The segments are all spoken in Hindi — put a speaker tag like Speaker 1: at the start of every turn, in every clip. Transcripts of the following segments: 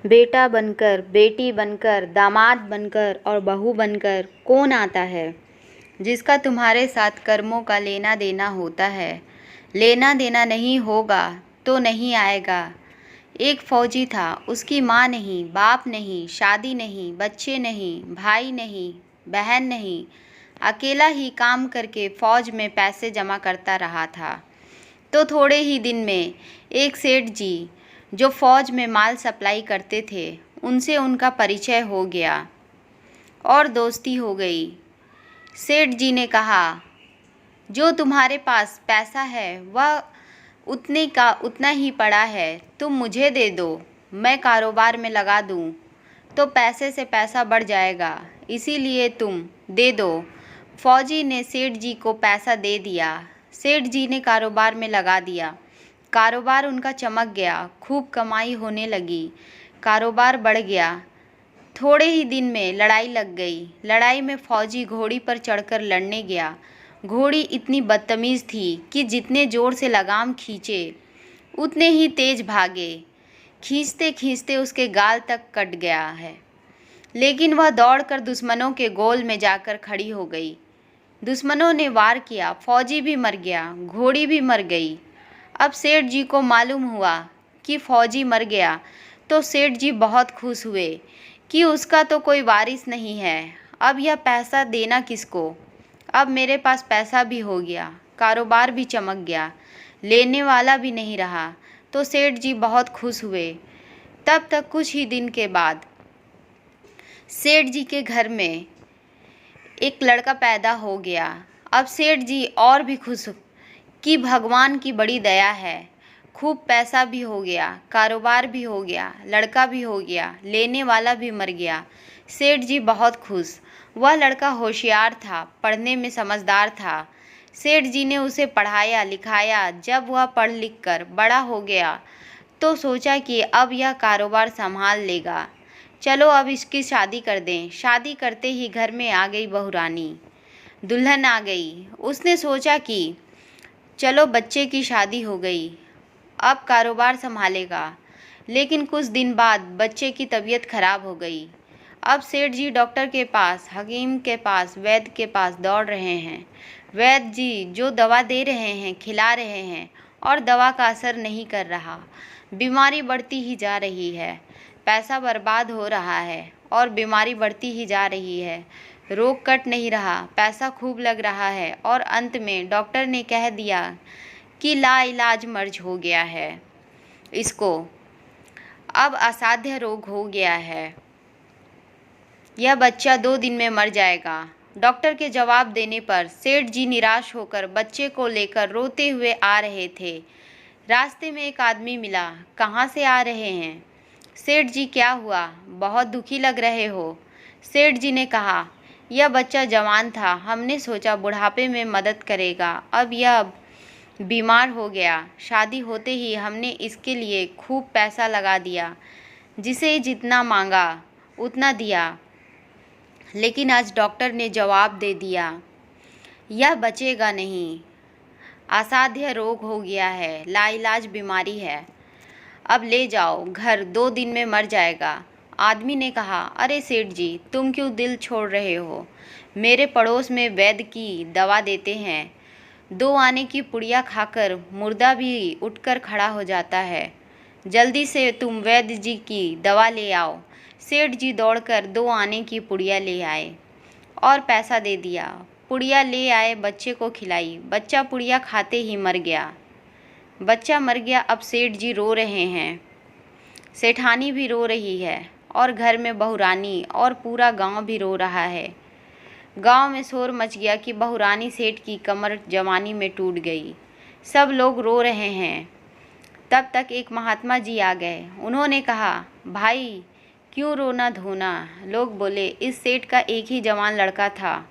Speaker 1: बेटा बनकर, बेटी बनकर, दामाद बनकर और बहू बनकर कौन आता है जिसका तुम्हारे साथ कर्मों का लेना देना होता है। लेना देना नहीं होगा तो नहीं आएगा। एक फौजी था, उसकी माँ नहीं, बाप नहीं, शादी नहीं, बच्चे नहीं, भाई नहीं, बहन नहीं, अकेला ही काम करके फौज में पैसे जमा करता रहा था। तो थोड़े ही दिन में एक सेठ जी जो फौज में माल सप्लाई करते थे, उनसे उनका परिचय हो गया और दोस्ती हो गई। सेठ जी ने कहा, जो तुम्हारे पास पैसा है वह उतने का उतना ही पड़ा है, तुम मुझे दे दो, मैं कारोबार में लगा दूं तो पैसे से पैसा बढ़ जाएगा, इसीलिए तुम दे दो। फौजी ने सेठ जी को पैसा दे दिया। सेठ जी ने कारोबार में लगा दिया। कारोबार उनका चमक गया, खूब कमाई होने लगी, कारोबार बढ़ गया। थोड़े ही दिन में लड़ाई लग गई। लड़ाई में फौजी घोड़ी पर चढ़कर लड़ने गया। घोड़ी इतनी बदतमीज़ थी कि जितने ज़ोर से लगाम खींचे उतने ही तेज भागे। खींचते खींचते उसके गाल तक कट गया है, लेकिन वह दौड़कर दुश्मनों के गोल में जाकर खड़ी हो गई। दुश्मनों ने वार किया, फौजी भी मर गया, घोड़ी भी मर गई। अब सेठ जी को मालूम हुआ कि फौजी मर गया तो सेठ जी बहुत खुश हुए कि उसका तो कोई वारिस नहीं है। अब यह पैसा देना किसको? अब मेरे पास पैसा भी हो गया, कारोबार भी चमक गया, लेने वाला भी नहीं रहा। तो सेठ जी बहुत खुश हुए। तब तक कुछ ही दिन के बाद सेठ जी के घर में एक लड़का पैदा हो गया। अब सेठ जी और भी खुश कि भगवान की बड़ी दया है, खूब पैसा भी हो गया, कारोबार भी हो गया, लड़का भी हो गया, लेने वाला भी मर गया। सेठ जी बहुत खुश। वह लड़का होशियार था, पढ़ने में समझदार था। सेठ जी ने उसे पढ़ाया लिखाया। जब वह पढ़ लिख कर बड़ा हो गया तो सोचा कि अब यह कारोबार संभाल लेगा, चलो अब इसकी शादी कर दें। शादी करते ही घर में आ गई बहू रानी, दुल्हन आ गई। उसने सोचा कि चलो बच्चे की शादी हो गई, अब कारोबार संभालेगा। लेकिन कुछ दिन बाद बच्चे की तबीयत खराब हो गई। अब सेठ जी डॉक्टर के पास, हकीम के पास, वैद्य के पास दौड़ रहे हैं। वैद्य जी जो दवा दे रहे हैं, खिला रहे हैं, और दवा का असर नहीं कर रहा। बीमारी बढ़ती ही जा रही है, पैसा बर्बाद हो रहा है और बीमारी बढ़ती ही जा रही है। रोग कट नहीं रहा, पैसा खूब लग रहा है और अंत में डॉक्टर ने कह दिया कि लाइलाज मर्ज हो गया है इसको, अब असाध्य रोग हो गया है, यह बच्चा 2 दिन में मर जाएगा। डॉक्टर के जवाब देने पर सेठ जी निराश होकर बच्चे को लेकर रोते हुए आ रहे थे। रास्ते में एक आदमी मिला। कहाँ से आ रहे हैं? सेठ जी क्या हुआ, बहुत दुखी लग रहे हो? सेठ जी ने कहा, यह बच्चा जवान था, हमने सोचा बुढ़ापे में मदद करेगा, अब यह बीमार हो गया। शादी होते ही हमने इसके लिए खूब पैसा लगा दिया, जिसे जितना मांगा उतना दिया, लेकिन आज डॉक्टर ने जवाब दे दिया यह बचेगा नहीं, असाध्य रोग हो गया है, लाइलाज बीमारी है, अब ले जाओ घर, 2 दिन में मर जाएगा। आदमी ने कहा, अरे सेठ जी तुम क्यों दिल छोड़ रहे हो? मेरे पड़ोस में वैद्य की दवा देते हैं, 2 आने की पुड़िया खाकर मुर्दा भी उठकर खड़ा हो जाता है, जल्दी से तुम वैद्य जी की दवा ले आओ। सेठ जी दौड़कर 2 आने की पुड़िया ले आए और पैसा दे दिया। पुड़िया ले आए, बच्चे को खिलाई। बच्चा पुड़िया खाते ही मर गया। बच्चा मर गया। अब सेठ जी रो रहे हैं, सेठानी भी रो रही है और घर में बहू रानी और पूरा गांव भी रो रहा है। गांव में शोर मच गया कि बहू रानी सेठ की कमर जवानी में टूट गई। सब लोग रो रहे हैं। तब तक एक महात्मा जी आ गए। उन्होंने कहा, भाई क्यों रोना धोना? लोग बोले, इस सेठ का एक ही जवान लड़का था,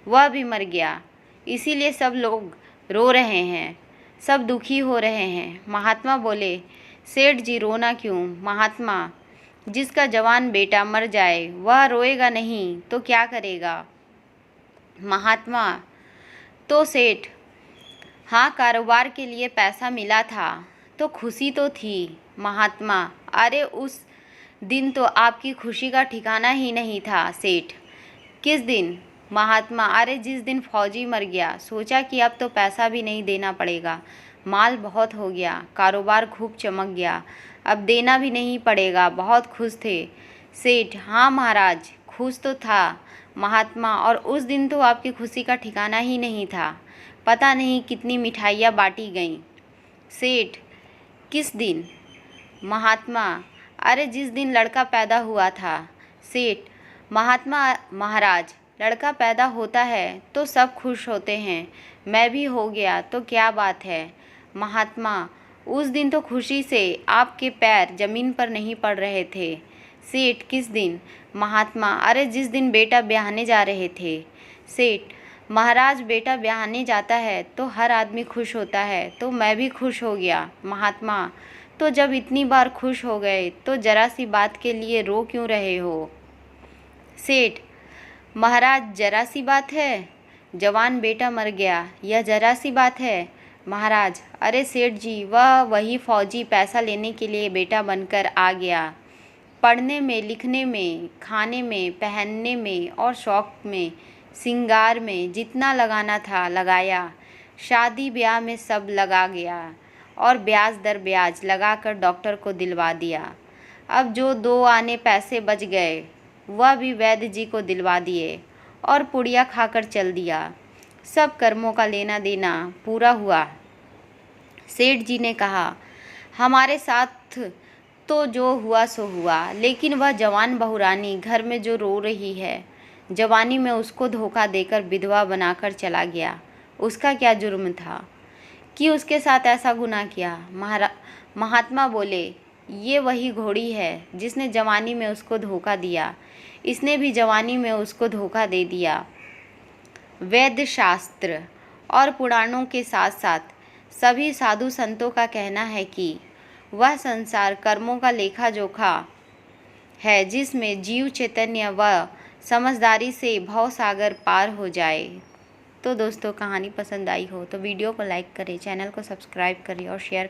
Speaker 1: वह भी मर गया, इसीलिए सब लोग रो रहे हैं, सब दुखी हो रहे हैं। महात्मा बोले, सेठ जी रोना क्यों? महात्मा, जिसका जवान बेटा मर जाए वह रोएगा नहीं तो क्या करेगा? महात्मा, तो सेठ, हाँ कारोबार के लिए पैसा मिला था तो खुशी तो थी। महात्मा, अरे उस दिन तो आपकी खुशी का ठिकाना ही नहीं था सेठ। किस दिन? महात्मा, अरे जिस दिन फौजी मर गया, सोचा कि अब तो पैसा भी नहीं देना पड़ेगा, माल बहुत हो गया, कारोबार खूब चमक गया, अब देना भी नहीं पड़ेगा, बहुत खुश थे। सेठ, हाँ महाराज, खुश तो था। महात्मा, और उस दिन तो आपकी खुशी का ठिकाना ही नहीं था, पता नहीं कितनी मिठाइयाँ बांटी गईं। सेठ, किस दिन? महात्मा, अरे जिस दिन लड़का पैदा हुआ था। सेठ, महात्मा, महाराज, लड़का पैदा होता है तो सब खुश होते हैं, मैं भी हो गया तो क्या बात है। महात्मा, उस दिन तो खुशी से आपके पैर जमीन पर नहीं पड़ रहे थे। सेठ, किस दिन? महात्मा, अरे जिस दिन बेटा ब्याहने जा रहे थे। सेठ, महाराज, बेटा ब्याहने जाता है तो हर आदमी खुश होता है, तो मैं भी खुश हो गया। महात्मा, तो जब इतनी बार खुश हो गए तो जरा सी बात के लिए रो क्यों रहे हो। सेठ, महाराज, जरा सी बात है, जवान बेटा मर गया, यह जरा सी बात है। महाराज, अरे सेठ जी, वही फौजी पैसा लेने के लिए बेटा बनकर आ गया। पढ़ने में, लिखने में, खाने में, पहनने में और शौक में, सिंगार में जितना लगाना था लगाया, शादी ब्याह में सब लगा गया और ब्याज दर ब्याज लगाकर डॉक्टर को दिलवा दिया। अब जो 2 आने पैसे बच गए वह भी वैद्य जी को दिलवा दिए और पुड़िया खाकर चल दिया। सब कर्मों का लेना देना पूरा हुआ। सेठ जी ने कहा, हमारे साथ तो जो हुआ सो हुआ, लेकिन वह जवान बहुरानी घर में जो रो रही है, जवानी में उसको धोखा देकर विधवा बनाकर चला गया, उसका क्या जुर्म था कि उसके साथ ऐसा गुनाह किया। महात्मा बोले, ये वही घोड़ी है जिसने जवानी में उसको धोखा दिया, इसने भी जवानी में उसको धोखा दे दिया। वेद शास्त्र और पुराणों के साथ साथ सभी साधु संतों का कहना है कि वह संसार कर्मों का लेखा जोखा है जिसमें जीव चैतन्य व समझदारी से भव सागर पार हो जाए। तो दोस्तों, कहानी पसंद आई हो तो वीडियो को लाइक करें, चैनल को सब्सक्राइब करें और शेयर करें।